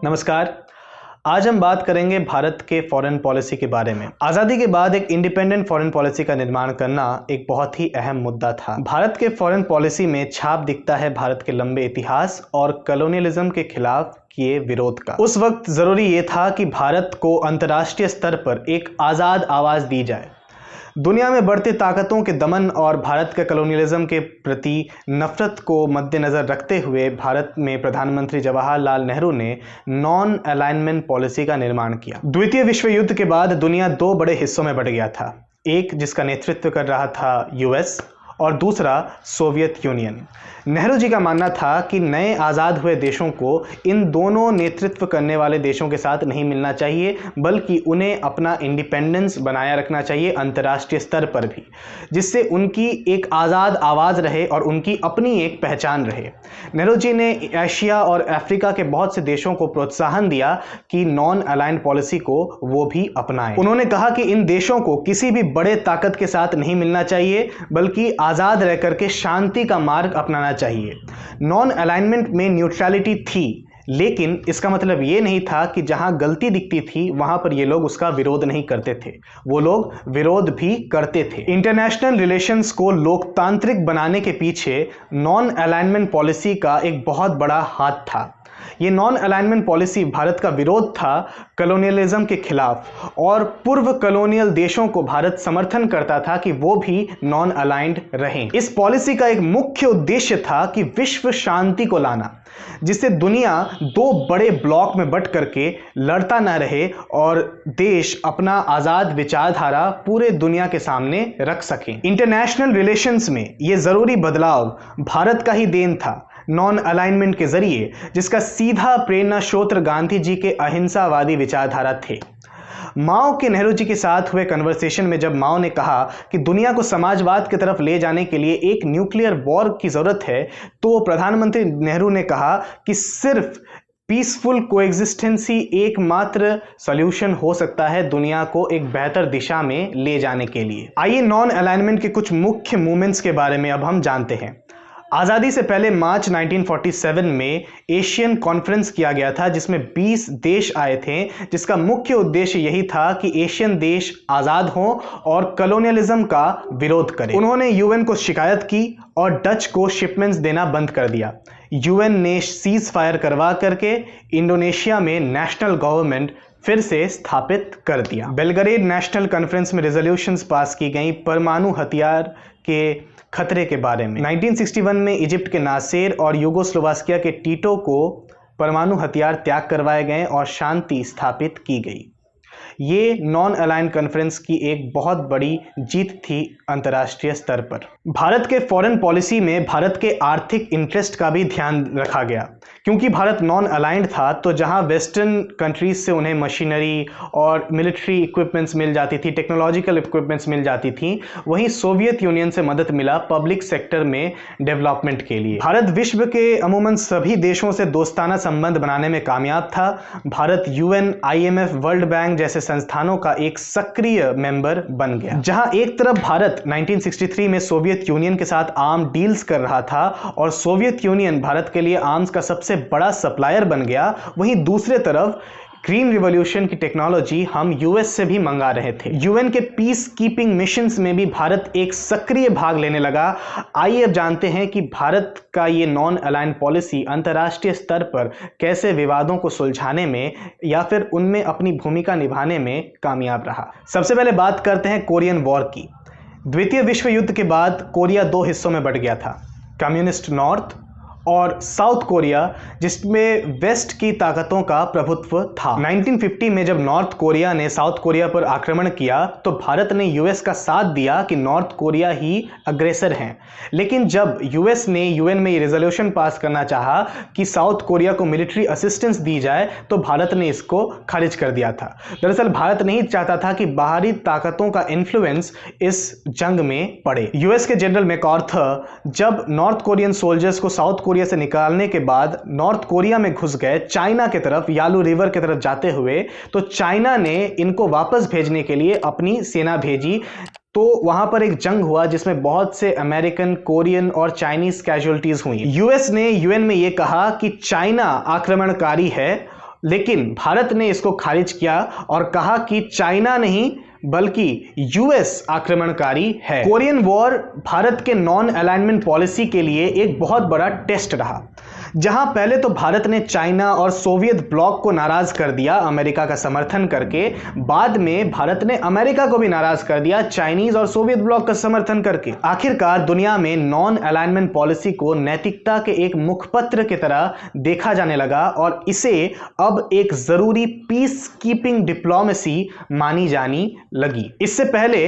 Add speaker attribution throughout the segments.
Speaker 1: नमस्कार। आज हम बात करेंगे भारत के फॉरेन पॉलिसी के बारे में। आज़ादी के बाद एक इंडिपेंडेंट फॉरेन पॉलिसी का निर्माण करना एक बहुत ही अहम मुद्दा था। भारत के फॉरेन पॉलिसी में छाप दिखता है भारत के लंबे इतिहास और कॉलोनियलिज्म के खिलाफ किए विरोध का। उस वक्त जरूरी ये था कि भारत को अंतर्राष्ट्रीय स्तर पर एक आज़ाद आवाज दी जाए। दुनिया में बढ़ती ताकतों के दमन और भारत के कॉलोनियलिज्म के प्रति नफरत को मद्देनजर रखते हुए भारत में प्रधानमंत्री जवाहरलाल नेहरू ने नॉन अलाइनमेंट पॉलिसी का निर्माण किया। द्वितीय विश्व युद्ध के बाद दुनिया दो बड़े हिस्सों में बंट गया था, एक जिसका नेतृत्व कर रहा था यूएस और दूसरा सोवियत यूनियन। नेहरू जी का मानना था कि नए आज़ाद हुए देशों को इन दोनों नेतृत्व करने वाले देशों के साथ नहीं मिलना चाहिए, बल्कि उन्हें अपना इंडिपेंडेंस बनाया रखना चाहिए अंतर्राष्ट्रीय स्तर पर भी, जिससे उनकी एक आज़ाद आवाज़ रहे और उनकी अपनी एक पहचान रहे। नेहरू जी ने एशिया और अफ्रीका के बहुत से देशों को प्रोत्साहन दिया कि नॉन अलाइंड पॉलिसी को वो भी अपनाएं। उन्होंने कहा कि इन देशों को किसी भी बड़े ताकत के साथ नहीं मिलना चाहिए, बल्कि आज़ाद रह करके शांति का मार्ग अपनाना चाहिए। नॉन अलाइनमेंट में न्यूट्रलिटी थी, लेकिन इसका मतलब ये नहीं था कि जहां गलती दिखती थी वहां पर ये लोग उसका विरोध नहीं करते थे, वो लोग विरोध भी करते थे। इंटरनेशनल रिलेशंस को लोकतांत्रिक बनाने के पीछे नॉन अलाइनमेंट पॉलिसी का एक बहुत बड़ा हाथ था। ये नॉन अलाइनमेंट पॉलिसी भारत का विरोध था कॉलोनियलिज्म के खिलाफ, और पूर्व कॉलोनियल देशों को भारत समर्थन करता था कि वो भी नॉन अलाइंड रहें। इस पॉलिसी का एक मुख्य उद्देश्य था कि विश्व शांति को लाना, जिससे दुनिया दो बड़े ब्लॉक में बंट करके लड़ता ना रहे और देश अपना आज़ाद विचारधारा पूरे दुनिया के सामने रख सकें। इंटरनेशनल रिलेशंस में ये ज़रूरी बदलाव भारत का ही देन था नॉन अलाइनमेंट के जरिए, जिसका सीधा प्रेरणा स्रोत गांधी जी के अहिंसावादी विचारधारा थे। माओ के नेहरू जी के साथ हुए कन्वर्सेशन में जब माओ ने कहा कि दुनिया को समाजवाद की तरफ ले जाने के लिए एक न्यूक्लियर वॉर की जरूरत है, तो प्रधानमंत्री नेहरू ने कहा कि सिर्फ पीसफुल कोएग्जिस्टेंस ही एकमात्र सॉल्यूशन हो सकता है दुनिया को एक बेहतर दिशा में ले जाने के लिए। आइए नॉन अलाइनमेंट के कुछ मुख्य मूवमेंट्स के बारे में अब हम जानते हैं। आज़ादी से पहले मार्च 1947 में एशियन कॉन्फ्रेंस किया गया था, जिसमें 20 देश आए थे, जिसका मुख्य उद्देश्य यही था कि एशियन देश आज़ाद हों और कॉलोनियलिज्म का विरोध करें। उन्होंने यूएन को शिकायत की और डच को शिपमेंट्स देना बंद कर दिया। यूएन ने सीज फायर करवा करके इंडोनेशिया में नेशनल गवर्नमेंट फिर से स्थापित कर दिया। बेलग्रेड नेशनल कॉन्फ्रेंस में रेजोल्यूशंस पास की गई परमाणु हथियार के खतरे के बारे में। 1961 में इजिप्ट के नासेर और यूगोस्लोवाकिया के टीटो को परमाणु हथियार त्याग करवाए गए और शांति स्थापित की गई। ये नॉन अलाइंड कॉन्फ्रेंस की एक बहुत बड़ी जीत थी अंतर्राष्ट्रीय स्तर पर। भारत के फॉरेन पॉलिसी में भारत के आर्थिक इंटरेस्ट का भी ध्यान रखा गया, क्योंकि भारत नॉन अलाइंड था, तो जहां वेस्टर्न कंट्रीज से उन्हें मशीनरी और मिलिट्री इक्विपमेंट्स मिल जाती थी, टेक्नोलॉजिकल इक्विपमेंट्स मिल जाती थी, वहीं सोवियत यूनियन से मदद मिला पब्लिक सेक्टर में डेवलपमेंट के लिए। भारत विश्व के अमूमन सभी देशों से दोस्ताना संबंध बनाने में कामयाब था। Bharat UN, IMF, world bank जैसे संस्थानों का एक सक्रिय मेंबर बन गया। जहां एक तरफ भारत 1963 में सोवियत यूनियन के साथ आर्म डील्स कर रहा था और सोवियत यूनियन भारत के लिए आर्म्स का सबसे बड़ा सप्लायर बन गया, वहीं दूसरे तरफ ग्रीन रिवॉल्यूशन की टेक्नोलॉजी हम यूएस से भी मंगा रहे थे। यूएन के पीस कीपिंग मिशंस में भी भारत एक सक्रिय भाग लेने लगा। आइए अब जानते हैं कि भारत का ये नॉन अलाइंड पॉलिसी अंतर्राष्ट्रीय स्तर पर कैसे विवादों को सुलझाने में या फिर उनमें अपनी भूमिका निभाने में कामयाब रहा। सबसे पहले बात करते हैं कोरियन वॉर की। द्वितीय विश्व युद्ध के बाद कोरिया दो हिस्सों में बंट गया था, कम्युनिस्ट नॉर्थ और साउथ कोरिया, जिसमें वेस्ट की ताकतों का प्रभुत्व था। 1950 में जब नॉर्थ कोरिया ने साउथ कोरिया पर आक्रमण किया, तो भारत ने यूएस का साथ दिया कि नॉर्थ कोरिया ही अग्रेसर हैं। लेकिन जब यूएस ने यूएन में ये रेजोल्यूशन पास करना चाहा कि साउथ कोरिया को मिलिट्री असिस्टेंस दी जाए, तो भारत ने इसको खारिज कर दिया था। दरअसल भारत नहीं चाहता था कि बाहरी ताकतों का इन्फ्लुएंस इस जंग में पड़े। यूएस के जनरल मैकार्थर जब नॉर्थ कोरियन सोल्जर्स को साउथ कोरिया से निकालने के बाद नॉर्थ कोरिया में घुस गए, चाइना की तरफ, यालू रिवर की तरफ जाते हुए, तो चाइना ने इनको वापस भेजने के लिए अपनी सेना भेजी। तो वहां पर एक जंग हुआ जिसमें बहुत से अमेरिकन, कोरियन और चाइनीज कैजुअलिटीज हुई। यूएस ने यूएन में यह कहा कि चाइना आक्रमणकारी है, लेकिन भारत ने इसको खारिज किया और कहा कि चाइना नहीं बल्कि यूएस आक्रमणकारी है। कोरियन वॉर भारत के नॉन अलाइनमेंट पॉलिसी के लिए एक बहुत बड़ा टेस्ट रहा, जहां पहले तो भारत ने चाइना और सोवियत ब्लॉक को नाराज कर दिया अमेरिका का समर्थन करके, बाद में भारत ने अमेरिका को भी नाराज कर दिया चाइनीज और सोवियत ब्लॉक का समर्थन करके। आखिरकार दुनिया में नॉन अलाइनमेंट पॉलिसी को नैतिकता के एक मुखपत्र की तरह देखा जाने लगा और इसे अब एक जरूरी पीस कीपिंग डिप्लोमेसी मानी जानी लगी। इससे पहले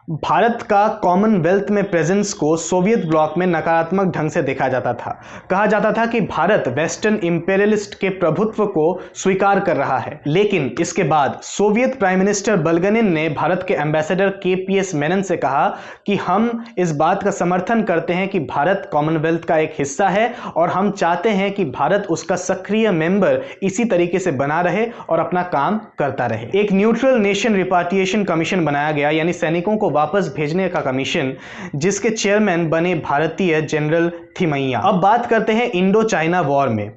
Speaker 1: भारत का कॉमनवेल्थ में प्रेजेंस को सोवियत ब्लॉक में नकारात्मक ढंग से देखा जाता था। कहा जाता था कि भारत वेस्टर्न इंपेरियलिस्ट के प्रभुत्व को स्वीकार कर रहा है। लेकिन इसके बाद सोवियत प्राइम मिनिस्टर बलगनिन ने भारत के एम्बेसडर केपीएस मेनन से कहा कि हम इस बात का समर्थन करते हैं कि भारत कॉमनवेल्थ का एक हिस्सा है और हम चाहते हैं कि भारत उसका सक्रिय मेंबर इसी तरीके से बना रहे और अपना काम करता रहे। एक न्यूट्रल नेशन रिपाट्रिएशन कमीशन बनाया गया, यानी सैनिकों को वापस भेजने का कमीशन, जिसके चेयरमैन बने भारतीय जनरल थिमैया। अब बात करते हैं इंडो चाइना वॉर में,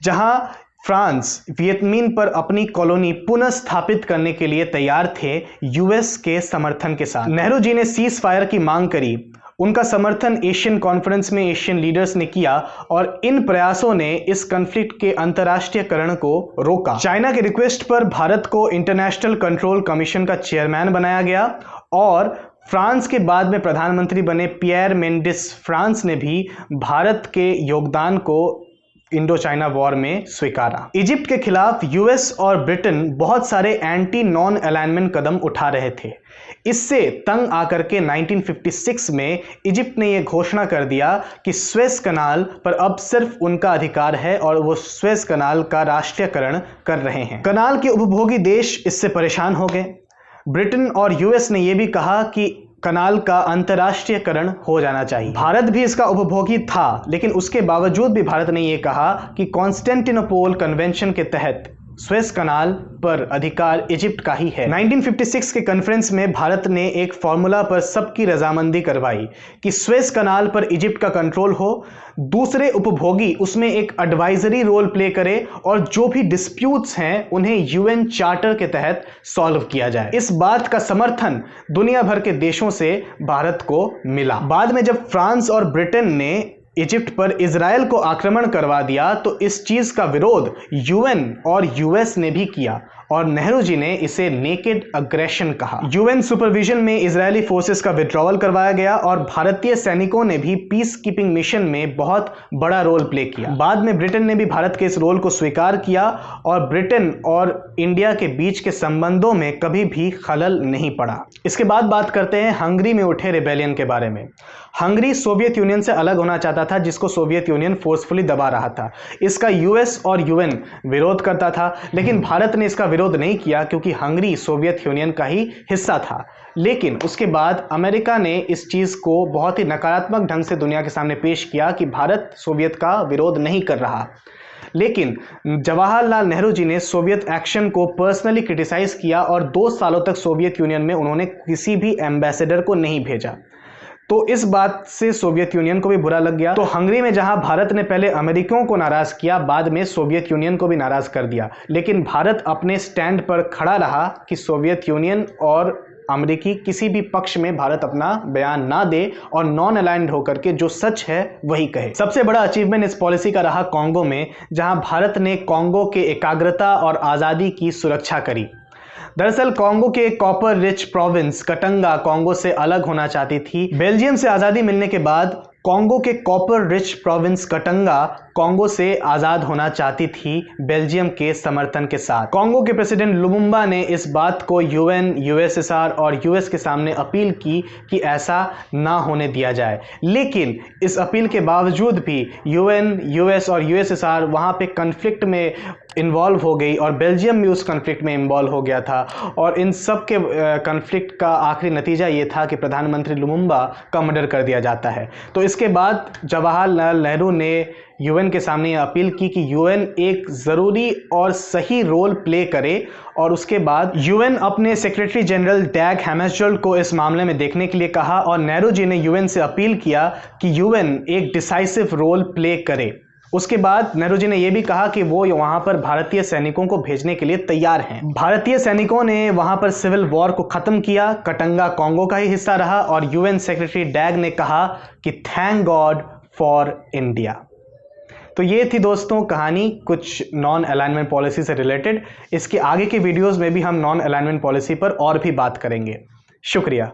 Speaker 1: जहां फ्रांस वियतमीन पर अपनी कॉलोनी पुनः स्थापित करने के लिए तैयार थे यूएस के समर्थन के साथ। नेहरू जी ने सीज फायर की मांग करी। उनका समर्थन एशियन कॉन्फ्रेंस में एशियन लीडर्स ने किया और इन प्रयासों ने इस कॉन्फ्लिक्ट के अंतर्राष्ट्रीयकरण को रोका। चाइना के रिक्वेस्ट पर भारत को इंटरनेशनल कंट्रोल कमीशन का चेयरमैन बनाया गया और फ्रांस के बाद में प्रधानमंत्री बने पियर मेंडिस फ्रांस ने भी भारत के योगदान को इंडो चाइना वॉर में स्वीकारा। इजिप्ट के खिलाफ यूएस और ब्रिटेन बहुत सारे एंटी नॉन अलाइनमेंट कदम उठा रहे थे। इससे तंग आकर के 1956 में इजिप्ट ने यह घोषणा कर दिया कि स्वेज कनाल पर अब सिर्फ उनका अधिकार है और वो स्वेज कनाल का राष्ट्रीयकरण कर रहे हैं। कनाल के उपभोगी देश इससे परेशान हो गए। ब्रिटेन और यूएस ने यह भी कहा कि कनाल का अंतर्राष्ट्रीयकरण हो जाना चाहिए। भारत भी इसका उपभोगी था, लेकिन उसके बावजूद भी भारत ने यह कहा कि कॉन्स्टेंटिनोपल कन्वेंशन के तहत स्वेज कनाल पर अधिकार इजिप्ट का ही है। 1956 के कॉन्फ्रेंस में भारत ने एक फॉर्मूला पर सबकी रजामंदी करवाई कि स्वेज कनाल पर इजिप्ट का कंट्रोल हो, दूसरे उपभोगी उसमें एक एडवाइजरी रोल प्ले करे और जो भी डिस्प्यूट्स हैं उन्हें यूएन चार्टर के तहत सॉल्व किया जाए। इस बात का समर्थन दुनिया भर के देशों से भारत को मिला। बाद में जब फ्रांस और ब्रिटेन ने इजिप्ट पर इजराइल को आक्रमण करवा दिया तो इस चीज का विरोध यूएन और यूएस ने भी किया और नेहरू जी ने इसे नेकेड अग्रेशन कहा। यूएन सुपरविजन में इजरायली फोर्सेस का विड्रॉवल करवाया गया और भारतीय सैनिकों ने भी पीस कीपिंग मिशन में बहुत बड़ा रोल प्ले किया। बाद में ब्रिटेन ने भी भारत के इस रोल को स्वीकार किया और ब्रिटेन और इंडिया के बीच के संबंधों में कभी भी खलल नहीं पड़ा। इसके बाद बात करते हैं हंगरी में उठे रिबेलियन के बारे में। हंगरी सोवियत यूनियन से अलग होना चाहता था, जिसको सोवियत यूनियन फोर्सफुली दबा रहा था। इसका यूएस और यूएन विरोध करता था, लेकिन भारत ने इसका विरोध नहीं किया क्योंकि हंगरी सोवियत यूनियन का ही हिस्सा था। लेकिन उसके बाद अमेरिका ने इस चीज को बहुत ही नकारात्मक ढंग से दुनिया के सामने पेश किया कि भारत सोवियत का विरोध नहीं कर रहा। लेकिन जवाहरलाल नेहरू जी ने सोवियत एक्शन को पर्सनली क्रिटिसाइज किया और 2 सालों तक सोवियत यूनियन में उन्होंने किसी भी एम्बेसडर को नहीं भेजा। तो इस बात से सोवियत यूनियन को भी बुरा लग गया। तो हंगरी में जहां भारत ने पहले अमेरिकियों को नाराज किया, बाद में सोवियत यूनियन को भी नाराज कर दिया, लेकिन भारत अपने स्टैंड पर खड़ा रहा कि सोवियत यूनियन और अमेरिकी किसी भी पक्ष में भारत अपना बयान ना दे और नॉन अलाइंड होकर के जो सच है वही कहे। सबसे बड़ा अचीवमेंट इस पॉलिसी का रहा कॉन्गो में, जहां भारत ने कॉन्गो के एकाग्रता और आज़ादी की सुरक्षा करी। दरअसल कॉन्गो के copper rich province Katanga Congo से अलग होना चाहती थी। बेल्जियम से आज़ादी मिलने के बाद कॉन्गो के copper rich province Katanga Congo से आज़ाद होना चाहती थी बेल्जियम के समर्थन के साथ। कॉन्गो के प्रेसिडेंट लुमुम्बा ने इस बात को यूएन, यूएसएसआर और यूएस के सामने अपील की कि ऐसा ना होने दिया जाए, लेकिन इस अपील के बावजूद भी यूएन, यूएस और यूएसएसआर वहाँ पे कन्फ्लिक्ट में इन्वॉल्व हो गई और बेल्जियम भी उस कन्फ्लिक्ट में इन्वॉल्व हो गया था। और इन सब के कन्फ्लिक्ट का आखिरी नतीजा ये था कि प्रधानमंत्री लुमुम्बा का मर्डर कर दिया जाता है। तो इसके बाद जवाहरलाल नेहरू ने यूएन के सामने यह अपील की कि यूएन एक ज़रूरी और सही रोल प्ले करे और उसके बाद यूएन अपने सेक्रेटरी जनरल डैग हैमर्सजोल्ड को इस मामले में देखने के लिए कहा और नेहरू जी ने यूएन से अपील किया कि यूएन एक डिसाइसिव रोल प्ले करे। उसके बाद नेहरू जी ने यह भी कहा कि वो वहां पर भारतीय सैनिकों को भेजने के लिए तैयार हैं। भारतीय सैनिकों ने वहां पर सिविल वॉर को खत्म किया। कटंगा कांगो का ही हिस्सा रहा और यूएन सेक्रेटरी डैग ने कहा कि थैंक गॉड फॉर इंडिया। तो ये थी दोस्तों कहानी कुछ नॉन अलाइनमेंट पॉलिसी से रिलेटेड। इसके आगे के वीडियोस में भी हम नॉन अलाइनमेंट पॉलिसी पर और भी बात करेंगे। शुक्रिया।